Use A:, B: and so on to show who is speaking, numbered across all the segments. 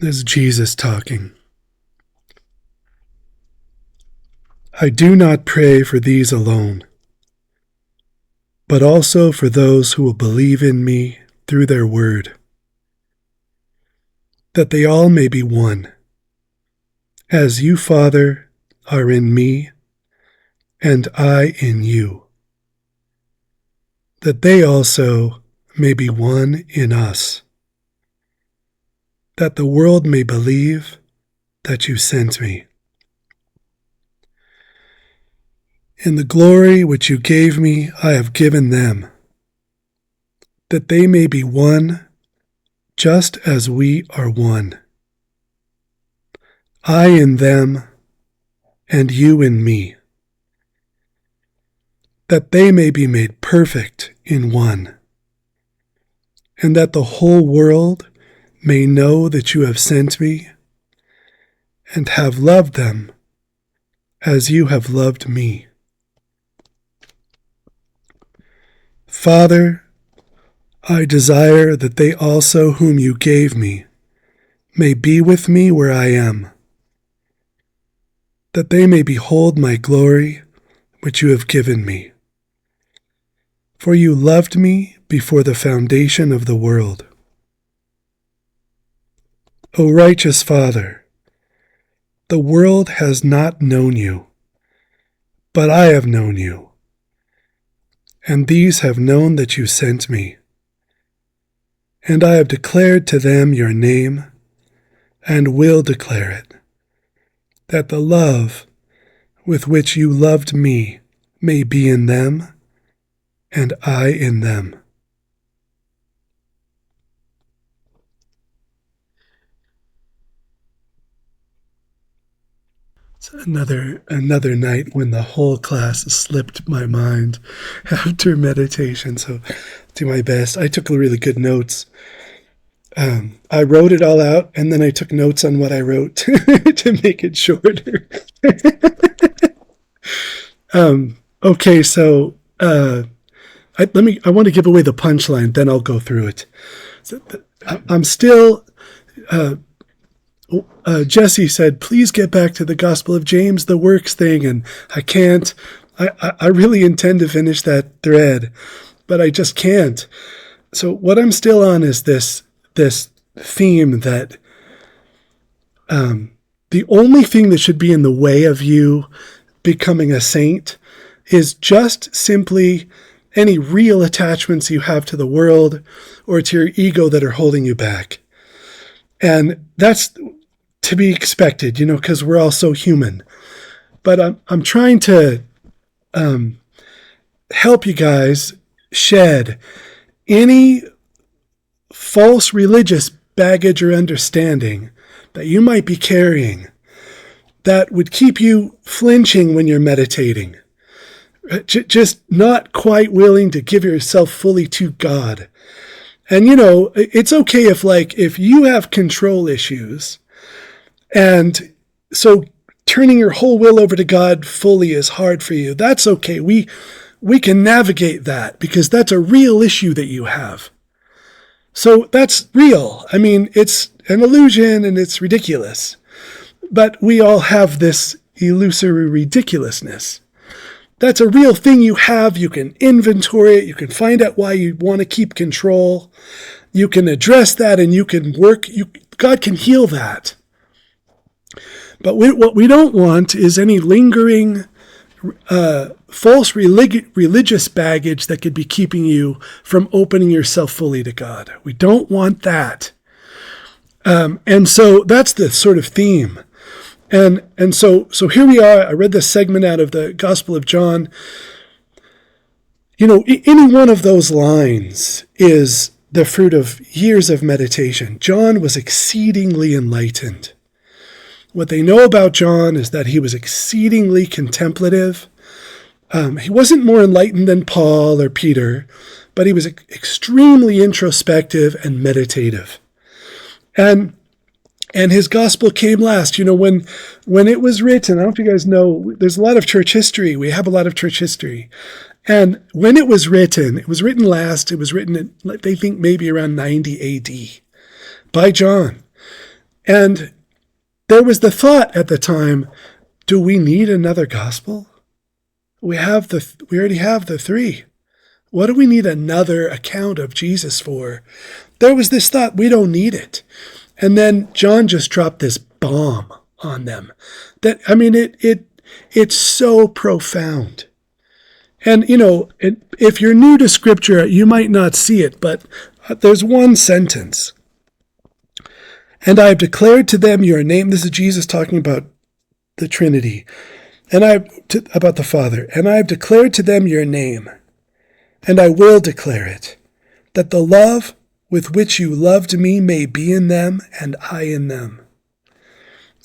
A: This is Jesus talking. I do not pray for these alone, but also for those who will believe in me through their word, that they all may be one, as you, Father, are in me, and I in you, that they also may be one in us, that the world may believe that you sent me. In the glory which you gave me, I have given them, that they may be one, just as we are one. I in them, and you in me, that they may be made perfect in one, and that the whole world may know that you have sent me, and have loved them as you have loved me. Father, I desire that they also whom you gave me may be with me where I am, that they may behold my glory which you have given me. For you loved me before the foundation of the world. O righteous Father, the world has not known you, but I have known you, and these have known that you sent me. And I have declared to them your name, and will declare it, that the love with which you loved me may be in them, and I in them. It's another night when the whole class slipped my mind after meditation, so do my best. I took really good notes. I wrote it all out, and then I took notes on what I wrote to make it shorter. Okay, so I want to give away the punchline, then I'll go through it. So, I'm still. Jesse said, "Please get back to the Gospel of James, the works thing," and I can't. I really intend to finish that thread, but I just can't. So what I'm still on is this theme that the only thing that should be in the way of you becoming a saint is just simply any real attachments you have to the world or to your ego that are holding you back. And that's to be expected, because we're all so human. But I'm trying to help you guys shed any false religious baggage or understanding that you might be carrying that would keep you flinching when you're meditating, just not quite willing to give yourself fully to God. And it's okay if you have control issues, and so turning your whole will over to God fully is hard for you. That's okay. We can navigate that because that's a real issue that you have. So that's real. I mean, it's an illusion and it's ridiculous. But we all have this illusory ridiculousness. That's a real thing you have. You can inventory it. You can find out why you want to keep control. You can address that and you can work. God can heal that. But what we don't want is any lingering false religious baggage that could be keeping you from opening yourself fully to God. We don't want that. And so that's the sort of theme. And so here we are. I read this segment out of the Gospel of John. Any one of those lines is the fruit of years of meditation. John was exceedingly enlightened. What they know about John is that he was exceedingly contemplative. He wasn't more enlightened than Paul or Peter, but he was extremely introspective and meditative. And his gospel came last. When it was written, I don't know if you guys know, there's a lot of church history. We have a lot of church history. And when it was written last. It was written in, they think maybe around 90 AD by John. And there was the thought at the time, do we need another gospel? We already have the three. What do we need another account of Jesus for? There was this thought, we don't need it. And then John just dropped this bomb on them. It's so profound. And, if you're new to Scripture, you might not see it, but there's one sentence. And I have declared to them your name. This is Jesus talking about the Trinity, about the Father. And I have declared to them your name, and I will declare it, that the love with which you loved me may be in them, and I in them.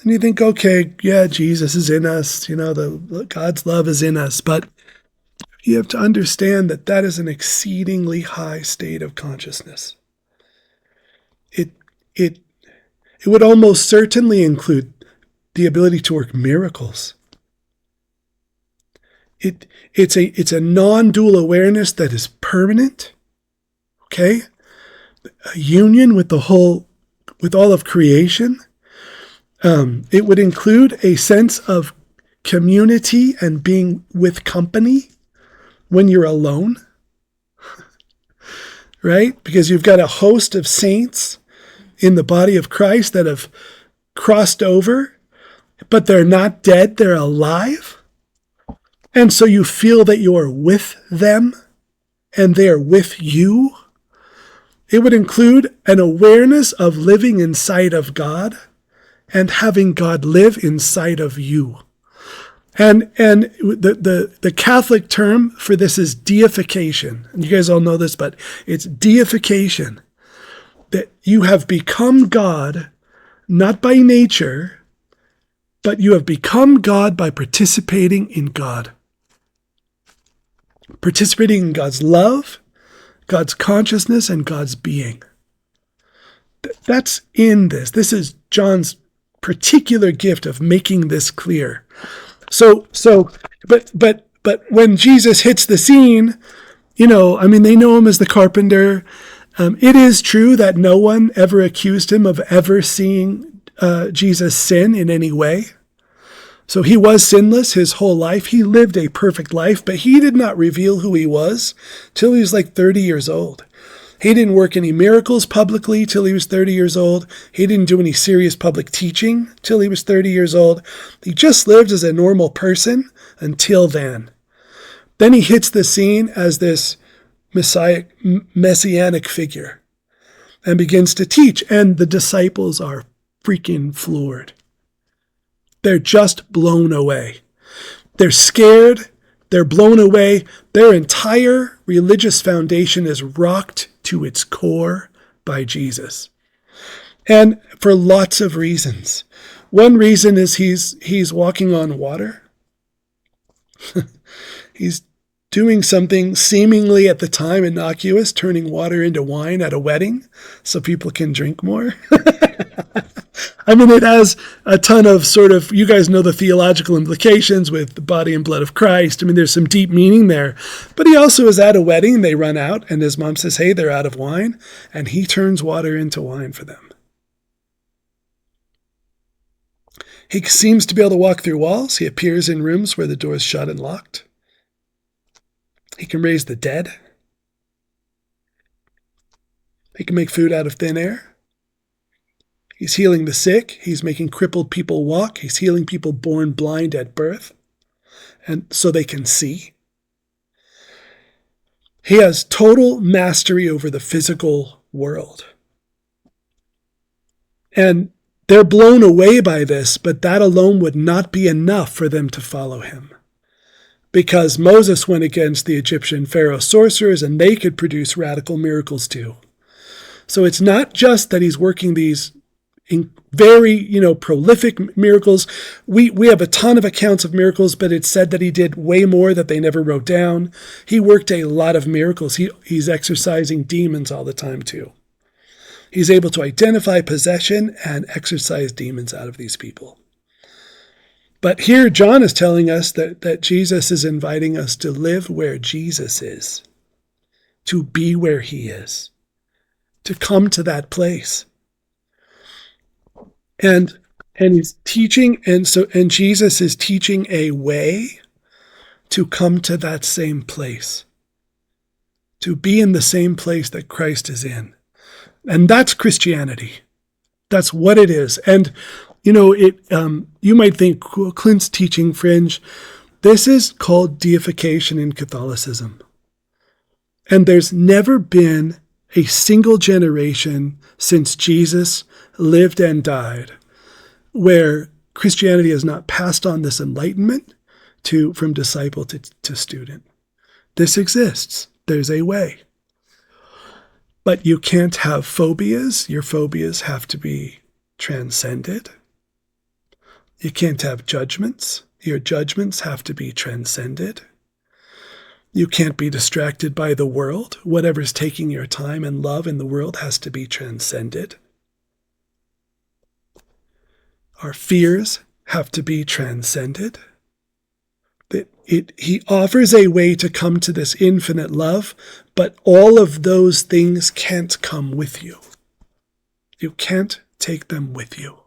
A: And you think, okay, yeah, Jesus is in us, God's love is in us, but you have to understand that that is an exceedingly high state of consciousness. It would almost certainly include the ability to work miracles. It's a non-dual awareness that is permanent. Okay? A union with all of creation. It would include a sense of community and being with company when you're alone. Right? Because you've got a host of saints in the body of Christ that have crossed over, but they're not dead, they're alive. And so you feel that you're with them and they're with you. It would include an awareness of living inside of God and having God live inside of you. And the Catholic term for this is deification. And you guys all know this, but it's deification. That you have become God, not by nature, but you have become God by participating in God. Participating in God's love, God's consciousness, and God's being. That's in this. This is John's particular gift of making this clear. But when Jesus hits the scene, they know him as the carpenter. It is true that no one ever accused him of ever seeing Jesus sin in any way. So he was sinless his whole life. He lived a perfect life, but he did not reveal who he was till he was like 30 years old. He didn't work any miracles publicly till he was 30 years old. He didn't do any serious public teaching till he was 30 years old. He just lived as a normal person until then. Then he hits the scene as this messianic figure and begins to teach. And the disciples are freaking floored. They're just blown away. They're scared. They're blown away. Their entire religious foundation is rocked to its core by Jesus. And for lots of reasons. One reason is he's walking on water. He's doing something seemingly at the time innocuous, turning water into wine at a wedding so people can drink more. It has a ton of you guys know the theological implications with the body and blood of Christ. There's some deep meaning there. But he also is at a wedding. They run out and his mom says, hey, they're out of wine. And he turns water into wine for them. He seems to be able to walk through walls. He appears in rooms where the door is shut and locked. He can raise the dead. He can make food out of thin air. He's healing the sick. He's making crippled people walk. He's healing people born blind at birth, and so they can see. He has total mastery over the physical world. And they're blown away by this, but that alone would not be enough for them to follow him. Because Moses went against the Egyptian Pharaoh sorcerers, and they could produce radical miracles too. So it's not just that he's working these very, prolific miracles. We have a ton of accounts of miracles, but it's said that he did way more that they never wrote down. He worked a lot of miracles. He's exorcising demons all the time too. He's able to identify possession and exorcise demons out of these people. But here John is telling us that Jesus is inviting us to live where Jesus is, to be where he is, to come to that place. And he's teaching, and Jesus is teaching a way to come to that same place, to be in the same place that Christ is in. And that's Christianity. That's what it is. And you might think, cool, Clint's teaching fringe. This is called deification in Catholicism. And there's never been a single generation since Jesus lived and died where Christianity has not passed on this enlightenment from disciple to student. This exists. There's a way. But you can't have phobias. Your phobias have to be transcended. You can't have judgments. Your judgments have to be transcended. You can't be distracted by the world. Whatever's taking your time and love in the world has to be transcended. Our fears have to be transcended. He offers a way to come to this infinite love, but all of those things can't come with you. You can't take them with you.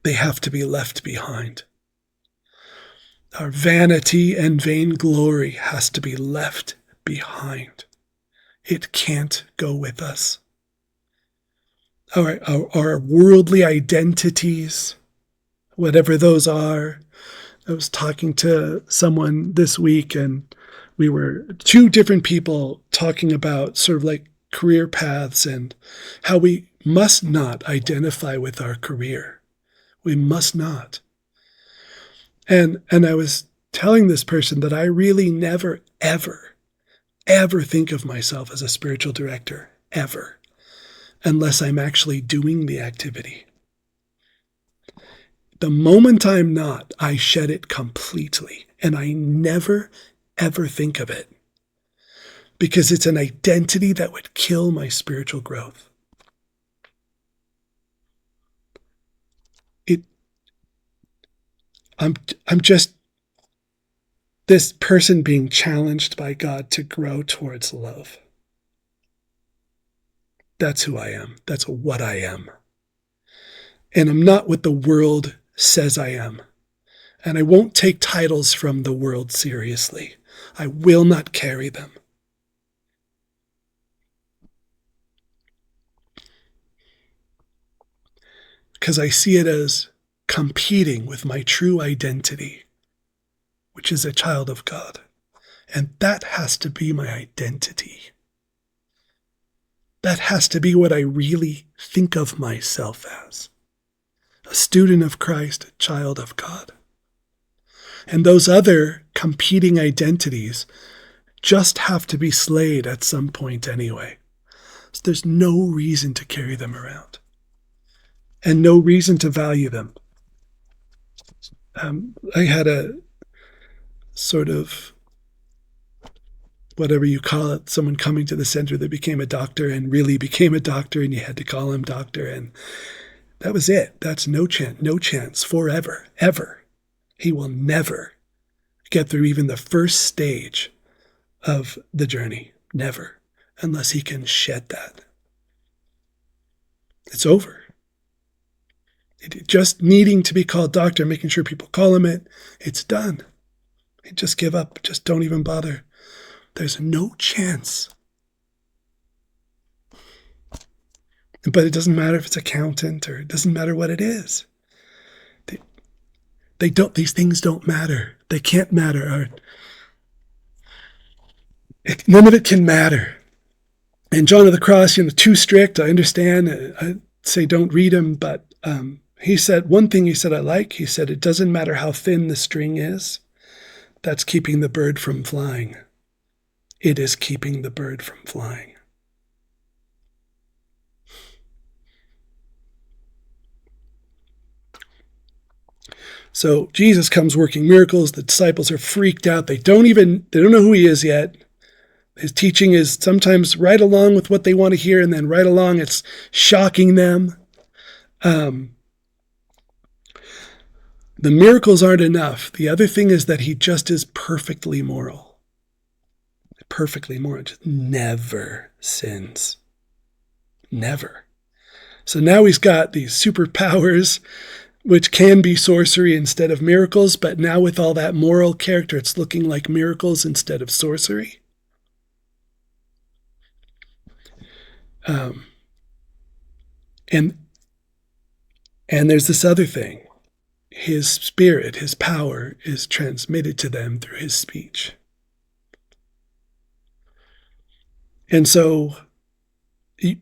A: They have to be left behind. Our vanity and vainglory has to be left behind. It can't go with us. Our worldly identities, whatever those are. I was talking to someone this week, and we were two different people talking about sort of like career paths and how we must not identify with our career. We must not. And I was telling this person that I really never, ever, ever think of myself as a spiritual director, ever, unless I'm actually doing the activity. The moment I'm not, I shed it completely, and I never, ever think of it, because it's an identity that would kill my spiritual growth. I'm just this person being challenged by God to grow towards love. That's who I am. That's what I am. And I'm not what the world says I am. And I won't take titles from the world seriously. I will not carry them. Because I see it as competing with my true identity, which is a child of God. And that has to be my identity. That has to be what I really think of myself as. A student of Christ, a child of God. And those other competing identities just have to be slayed at some point anyway. So there's no reason to carry them around. And no reason to value them. I had a sort of, whatever you call it, someone coming to the center that became a doctor and really became a doctor, and you had to call him doctor, and that was it. That's no chance forever, ever. He will never get through even the first stage of the journey. Never. Unless he can shed that. It's over. Just needing to be called doctor, making sure people call him it, it's done. Just give up. Just don't even bother. There's no chance. But it doesn't matter if it's accountant, or it doesn't matter what it is. These things don't matter. They can't matter. None of it can matter. And John of the Cross, too strict. I understand. I say don't read him, but he said, one thing he said I like, he said, it doesn't matter how thin the string is. That's keeping the bird from flying. It is keeping the bird from flying. So Jesus comes working miracles. The disciples are freaked out. They don't know who he is yet. His teaching is sometimes right along with what they want to hear, and then right along it's shocking them. The miracles aren't enough. The other thing is that he just is perfectly moral. Perfectly moral. Just never sins. Never. So now he's got these superpowers, which can be sorcery instead of miracles, but now with all that moral character, it's looking like miracles instead of sorcery. And there's this other thing. His spirit, his power is transmitted to them through his speech. And so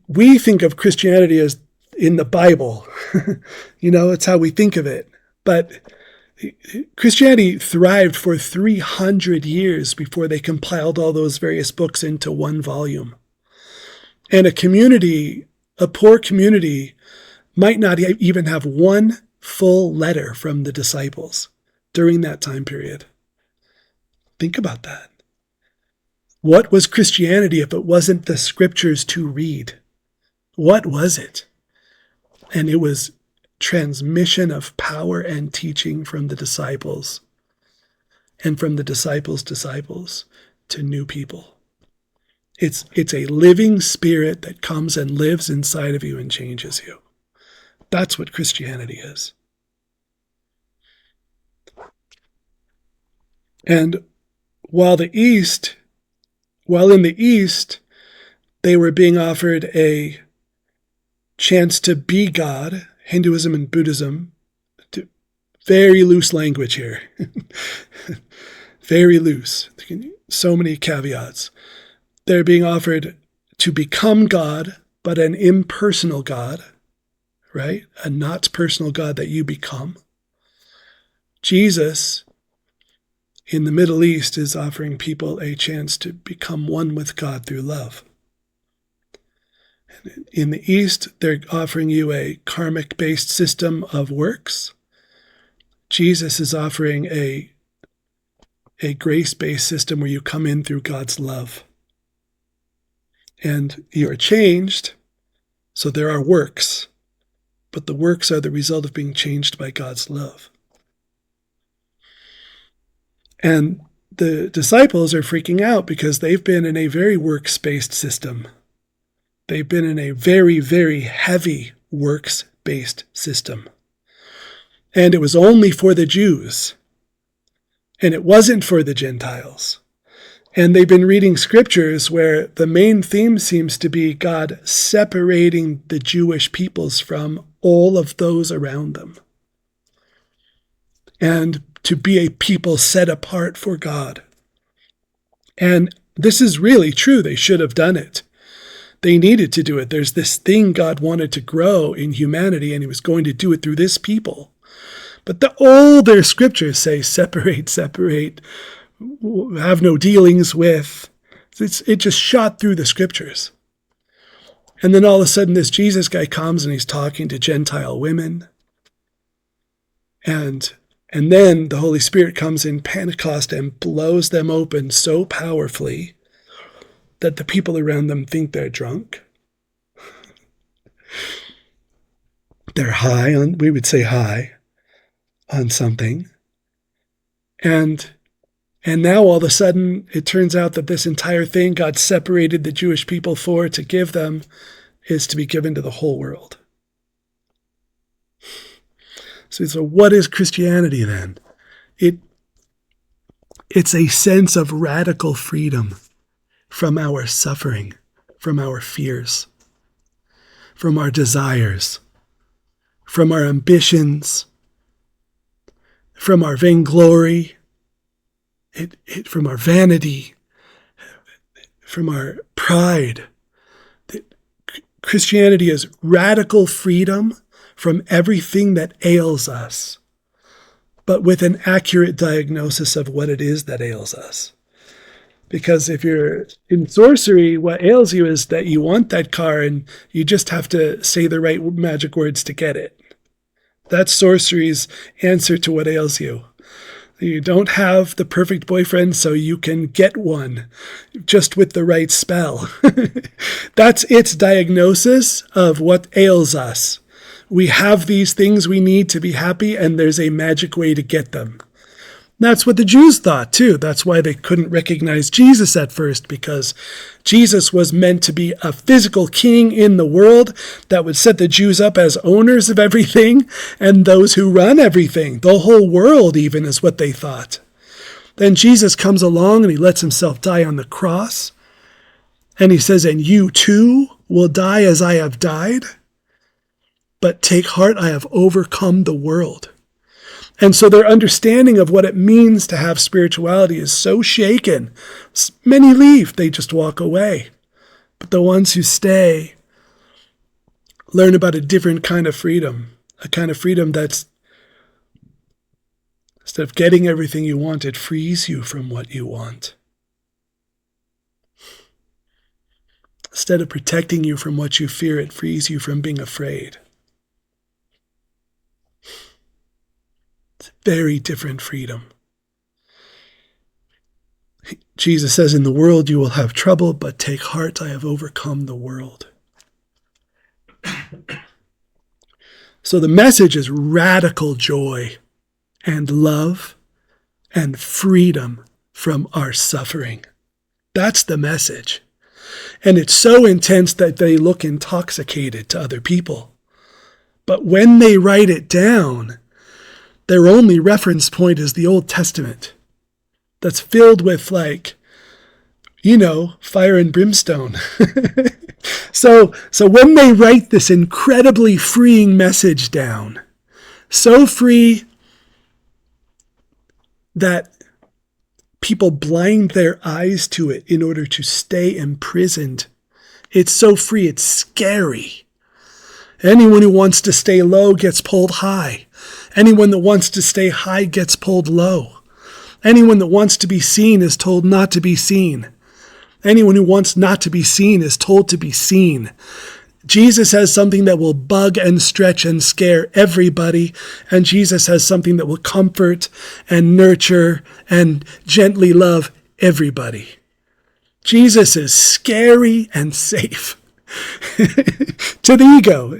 A: we think of Christianity as in the Bible. It's how we think of it. But Christianity thrived for 300 years before they compiled all those various books into one volume. And a poor community, might not even have one full letter from the disciples during that time period. Think about that. What was Christianity if it wasn't the scriptures to read? What was it? And it was transmission of power and teaching from the disciples, and from the disciples' disciples to new people. It's a living spirit that comes and lives inside of you and changes you. That's what Christianity is. And while in the East, they were being offered a chance to be God, Hinduism and Buddhism, very loose language here, very loose, so many caveats. They're being offered to become God, but an impersonal God, right? A not personal God that you become. Jesus, in the Middle East, is offering people a chance to become one with God through love. In the East, they're offering you a karmic-based system of works. Jesus is offering a grace-based system where you come in through God's love. And you're changed, so there are works, but the works are the result of being changed by God's love. And the disciples are freaking out because they've been in a very works-based system. They've been in a very, very heavy works-based system. And it was only for the Jews. And it wasn't for the Gentiles. And they've been reading scriptures where the main theme seems to be God separating the Jewish peoples from all of those around them. And to be a people set apart for God. And this is really true. They should have done it. They needed to do it. There's this thing God wanted to grow in humanity, and he was going to do it through this people. But the older scriptures say, separate, have no dealings with. It just shot through the scriptures. And then all of a sudden this Jesus guy comes and he's talking to Gentile women. And then the Holy Spirit comes in Pentecost and blows them open so powerfully that the people around them think they're drunk. They're high on, we would say high on something. And now all of a sudden, it turns out that this entire thing God separated the Jewish people for to give them is to be given to the whole world. So what is Christianity then? It's a sense of radical freedom from our suffering, from our fears, from our desires, from our ambitions, from our vainglory, from our vanity, from our pride. Christianity is radical freedom from everything that ails us, but with an accurate diagnosis of what it is that ails us. Because if you're in sorcery, what ails you is that you want that car and you just have to say the right magic words to get it. That's sorcery's answer to what ails you. You don't have the perfect boyfriend, so you can get one just with the right spell. That's its diagnosis of what ails us. We have these things we need to be happy, and there's a magic way to get them. That's what the Jews thought too. That's why they couldn't recognize Jesus at first, because Jesus was meant to be a physical king in the world that would set the Jews up as owners of everything and those who run everything. The whole world even is what they thought. Then Jesus comes along and he lets himself die on the cross. And he says, and you too will die as I have died. But take heart, I have overcome the world. And so their understanding of what it means to have spirituality is so shaken. Many leave, they just walk away. But the ones who stay learn about a different kind of freedom, a kind of freedom that's, instead of getting everything you want, it frees you from what you want. Instead of protecting you from what you fear, it frees you from being afraid. It's a very different freedom. Jesus says, in the world you will have trouble, but take heart, I have overcome the world. So the message is radical joy and love and freedom from our suffering. That's the message. And it's so intense that they look intoxicated to other people. But when they write it down, their only reference point is the Old Testament. That's filled with, like, fire and brimstone. So when they write this incredibly freeing message down, so free that people blind their eyes to it in order to stay imprisoned, it's so free, it's scary. Anyone who wants to stay low gets pulled high. Anyone that wants to stay high gets pulled low. Anyone that wants to be seen is told not to be seen. Anyone who wants not to be seen is told to be seen. Jesus has something that will bug and stretch and scare everybody, and Jesus has something that will comfort and nurture and gently love everybody. Jesus is scary and safe. To the ego,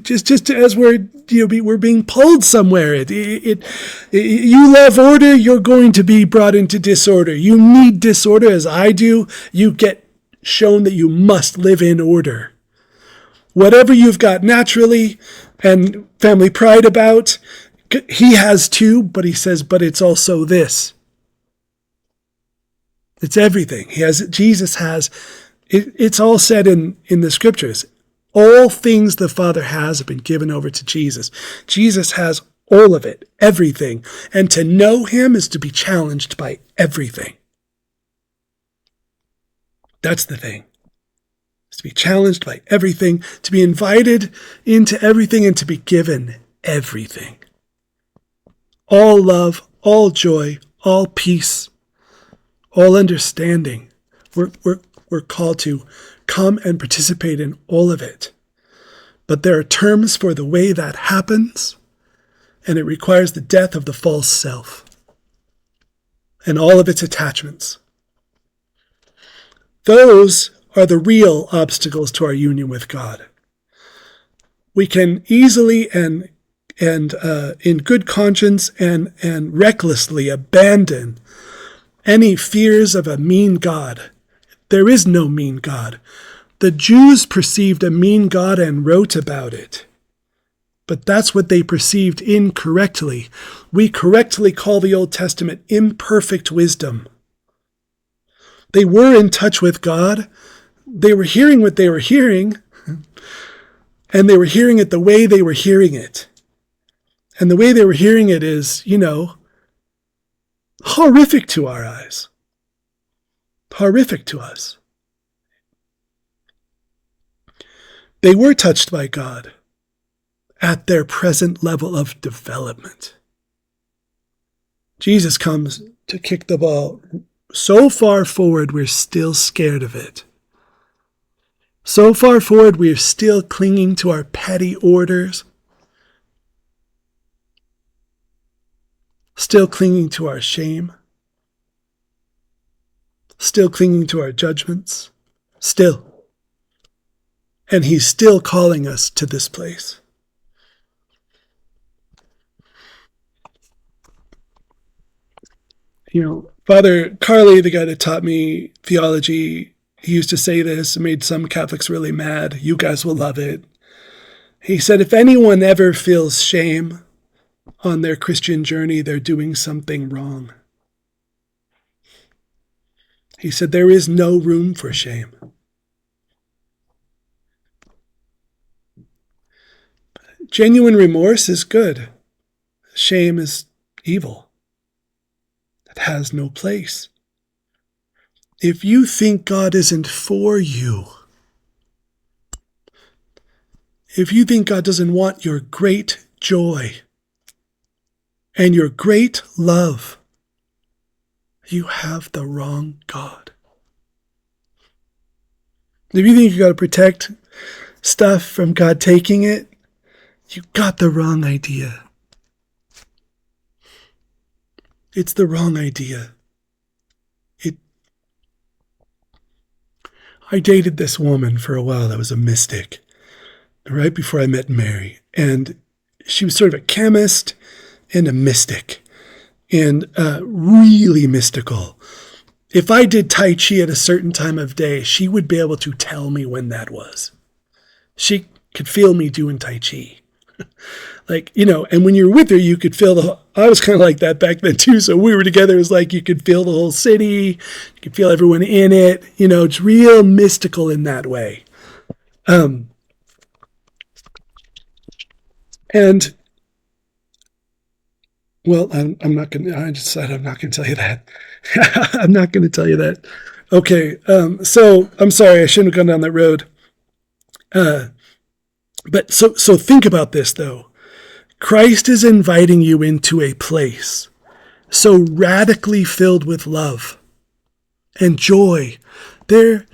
A: just as we're being pulled somewhere. You love order, you're going to be brought into disorder. You need disorder, as I do. You get shown that you must live in order. Whatever you've got naturally and family pride about, he has too. But he says, but it's also this. It's everything. Jesus has. It's all said in the scriptures. All things the Father has have been given over to Jesus. Jesus has all of it, everything. And to know him is to be challenged by everything. That's the thing. It's to be challenged by everything, to be invited into everything, and to be given everything. All love, all joy, all peace, all understanding. We're called to come and participate in all of it. But there are terms for the way that happens, and it requires the death of the false self and all of its attachments. Those are the real obstacles to our union with God. We can easily and in good conscience and recklessly abandon any fears of a mean God. There is no mean God. The Jews perceived a mean God and wrote about it. But that's what they perceived incorrectly. We correctly call the Old Testament imperfect wisdom. They were in touch with God. They were hearing what they were hearing. And they were hearing it the way they were hearing it. And the way they were hearing it is, horrific to our eyes. Horrific to us. They were touched by God at their present level of development. Jesus comes to kick the ball so far forward, we're still scared of it. So far forward, we're still clinging to our petty orders, still clinging to our shame, still clinging to our judgments, still. And he's still calling us to this place. Father Carley, the guy that taught me theology, he used to say this, and made some Catholics really mad. You guys will love it. He said, if anyone ever feels shame on their Christian journey, they're doing something wrong. He said, there is no room for shame. Genuine remorse is good. Shame is evil. It has no place. If you think God isn't for you, if you think God doesn't want your great joy and your great love, you have the wrong God. If you think you got to protect stuff from God taking it, you got the wrong idea. It's the wrong idea. I dated this woman for a while that was a mystic, right before I met Mary. And she was sort of a chemist and a mystic, and really mystical. If I did Tai Chi at a certain time of day, she would be able to tell me when that was. She could feel me doing Tai Chi. And when you were with her, you could feel I was kind of like that back then too. So we were together. It was like you could feel the whole city. You could feel everyone in it. It's real mystical in that way. And well, I'm not going to, I decided I'm not going to tell you that. I'm not going to tell you that. Okay. So I'm sorry. I shouldn't have gone down that road. But so think about this though. Christ is inviting you into a place so radically filled with love and joy. The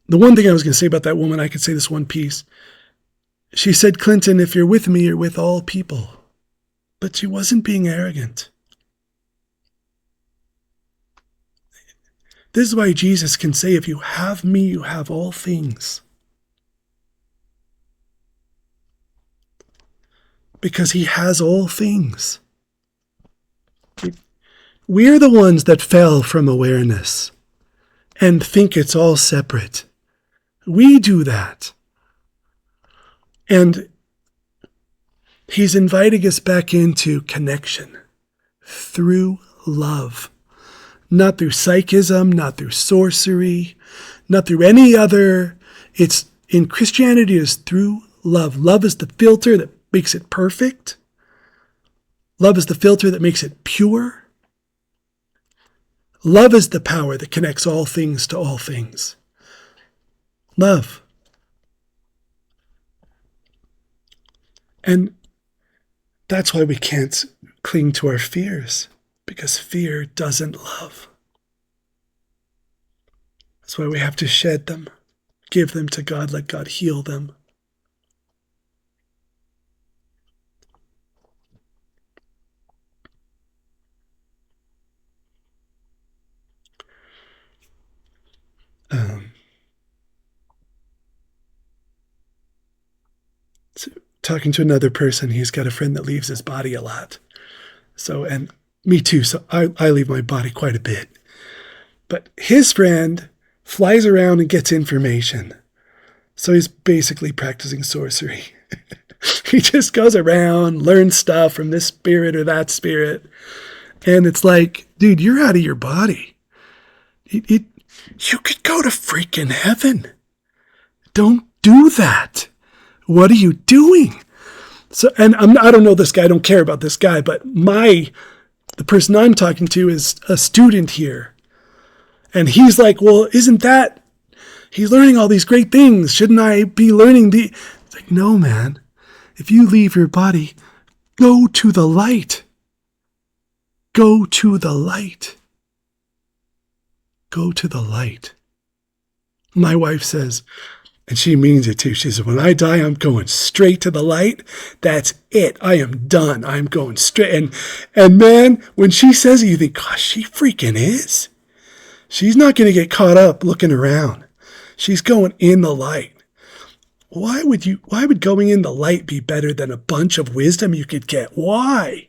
A: one thing I was going to say about that woman, I could say this one piece. She said, Clinton, if you're with me, you're with all people. But she wasn't being arrogant. This is why Jesus can say, if you have me, you have all things. Because he has all things. We're the ones that fell from awareness and think it's all separate. We do that. And he's inviting us back into connection through love. Not through psychism, not through sorcery, not through any other. It's in Christianity is through love. Love is the filter that makes it perfect. Love is the filter that makes it pure. Love is the power that connects all things to all things. Love. And that's why we can't cling to our fears, because fear doesn't love. That's why we have to shed them, give them to God, let God heal them. So talking to another person, he's got a friend that leaves his body a lot. So, and me too. So I leave my body quite a bit. But his friend flies around and gets information. So he's basically practicing sorcery. He just goes around, learns stuff from this spirit or that spirit. And it's like, dude, you're out of your body. You could go to freaking heaven. Don't do that. What are you doing? So, and I don't know this guy. I don't care about this guy. But the person I'm talking to is a student here. And he's like, well, he's learning all these great things. Shouldn't I be learning It's like, no, man. If you leave your body, go to the light. Go to the light. Go to the light. My wife says, and she means it too. She says, when I die, I'm going straight to the light. That's it. I am done. I'm going straight. And man, when she says it, you think, gosh, she freaking is. She's not going to get caught up looking around. She's going in the light. Why would going in the light be better than a bunch of wisdom you could get? Why?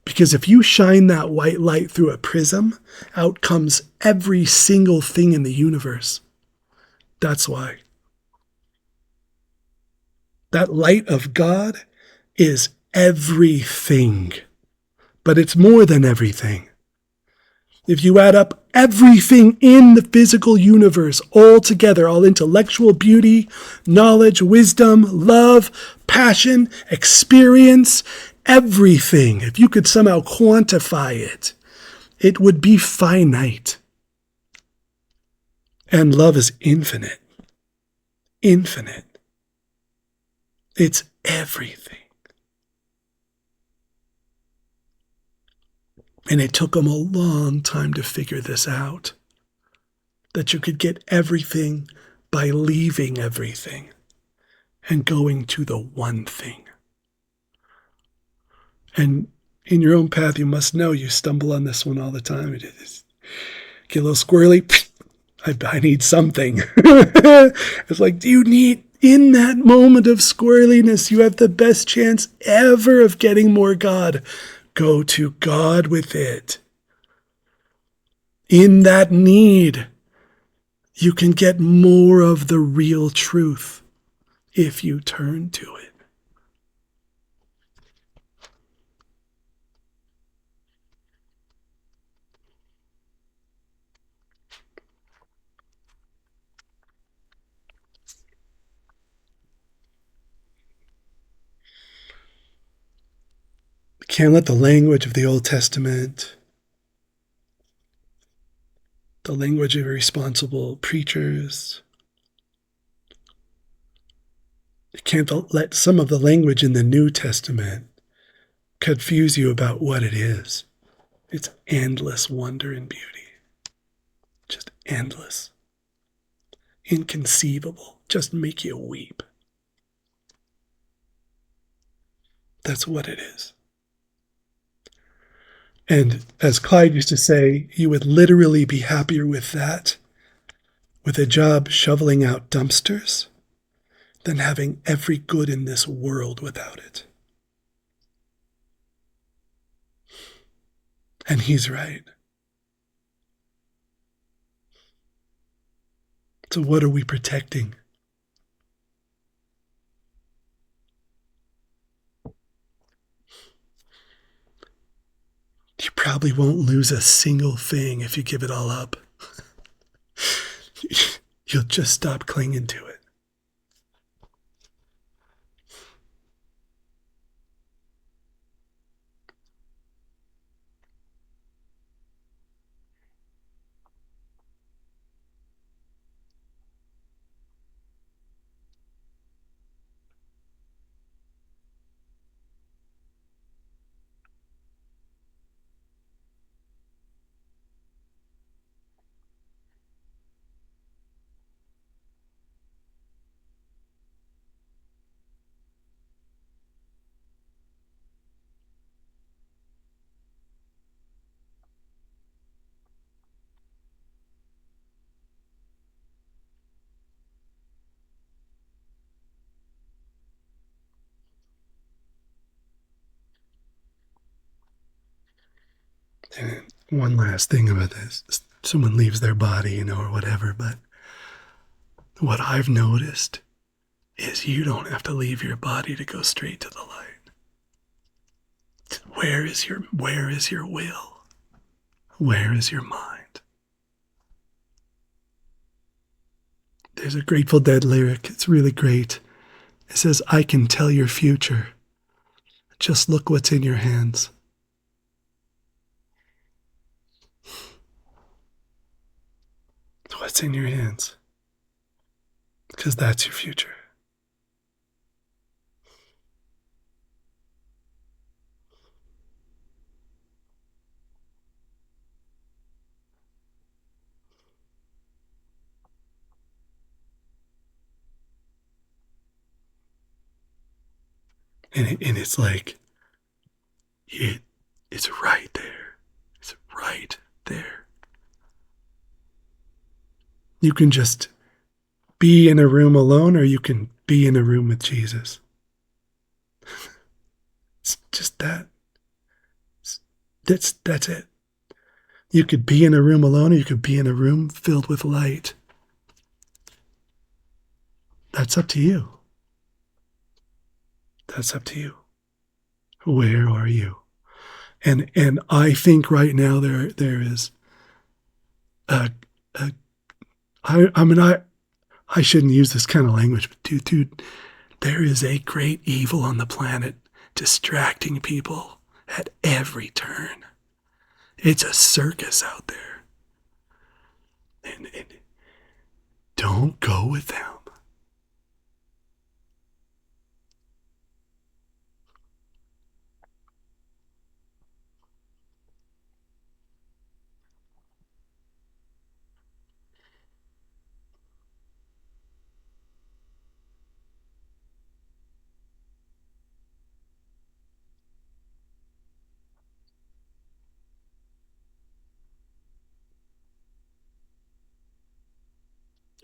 A: Because if you shine that white light through a prism, out comes every single thing in the universe. That's why. That light of God is everything, but it's more than everything. If you add up everything in the physical universe all together, all intellectual beauty, knowledge, wisdom, love, passion, experience, everything, if you could somehow quantify it, it would be finite. And love is infinite. Infinite. It's everything. And it took them a long time to figure this out. That you could get everything by leaving everything and going to the one thing. And in your own path, you must know you stumble on this one all the time. It is get a little squirrely. I need something. It's like, do you need, in that moment of squirreliness, you have the best chance ever of getting more God. Go to God with it. In that need, you can get more of the real truth if you turn to it. Can't let the language of the Old Testament, the language of irresponsible preachers, you can't let some of the language in the New Testament confuse you about what it is. It's endless wonder and beauty. Just endless. Inconceivable. Just make you weep. That's what it is. And as Clyde used to say, you would literally be happier with that, with a job shoveling out dumpsters, than having every good in this world without it. And he's right. So what are we protecting? You probably won't lose a single thing if you give it all up. You'll just stop clinging to it. And one last thing about this. Someone leaves their body, or whatever, but what I've noticed is you don't have to leave your body to go straight to the light. Where is your will? Where is your mind? There's a Grateful Dead lyric. It's really great. It says, I can tell your future. Just look what's in your hands. What's in your hands? Because that's your future. And it's like, it's right there. It's right there. You can just be in a room alone, or you can be in a room with Jesus. It's just that. It's That's it. You could be in a room alone, or you could be in a room filled with light. That's up to you. That's up to you. Where are you? And I think right now there is a I mean I shouldn't use this kind of language, but dude, there is a great evil on the planet distracting people at every turn. It's a circus out there. And don't go with them.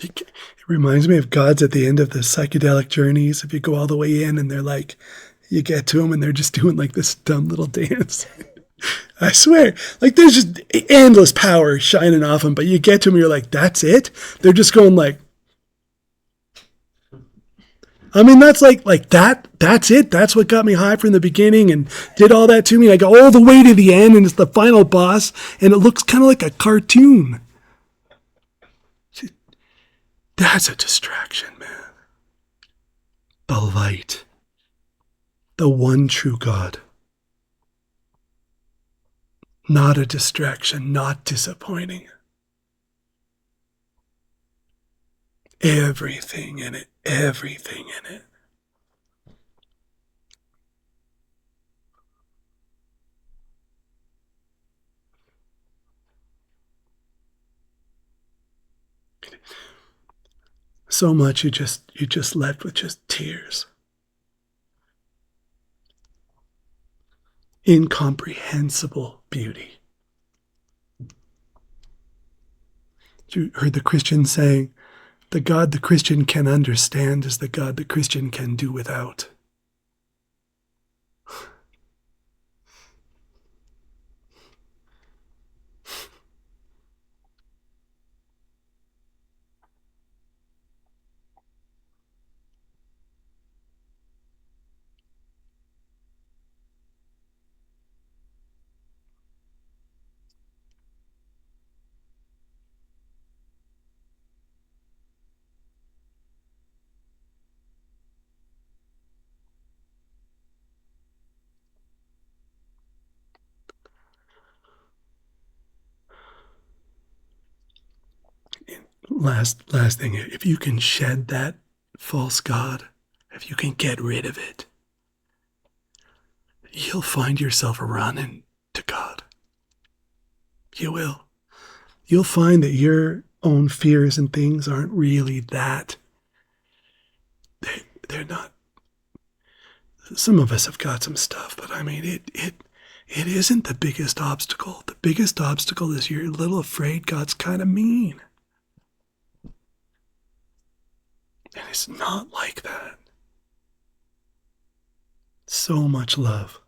A: It reminds me of gods at the end of the psychedelic journeys. If you go all the way in and they're like, you get to them and they're just doing like this dumb little dance. I swear, like there's just endless power shining off them, but you get to them and you're like, that's it? They're just going like, I mean, that's like that's it. That's what got me high from the beginning and did all that to me. I go all the way to the end and it's the final boss and it looks kind of like a cartoon. That's a distraction, man. The light. The one true God. Not a distraction, not disappointing. Everything in it, everything in it. So much you just left with just tears. Incomprehensible beauty. You heard the Christian saying, the God the Christian can understand is the God the Christian can do without. Last thing, if you can shed that false God, if you can get rid of it, you'll find yourself running to God. You will. You'll find that your own fears and things aren't really that. They're not. Some of us have got some stuff, but I mean, it isn't the biggest obstacle. The biggest obstacle is you're a little afraid God's kind of mean. And it's not like that. So much love.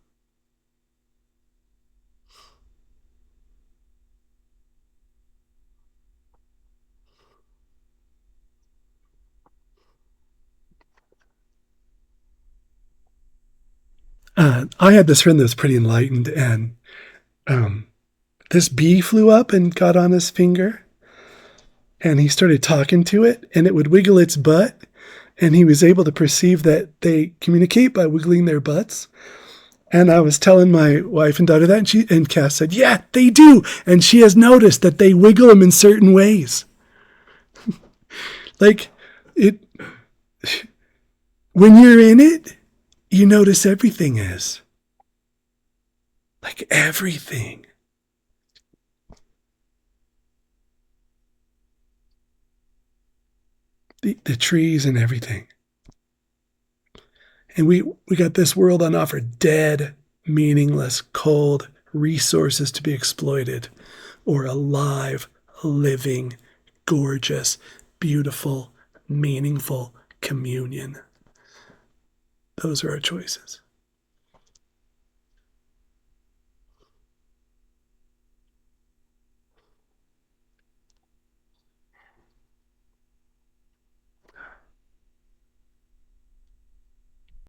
A: I had this friend that was pretty enlightened, and this bee flew up and got on his finger, and he started talking to it, and it would wiggle its butt, and he was able to perceive that they communicate by wiggling their butts. And I was telling my wife and daughter that, and Cass said, yeah, they do. And she has noticed that they wiggle them in certain ways. Like, when you're in it, you notice everything is. Like everything. The trees and everything. And we got this world on offer, dead, meaningless, cold, resources to be exploited, or alive, living, gorgeous, beautiful, meaningful communion. Those are our choices.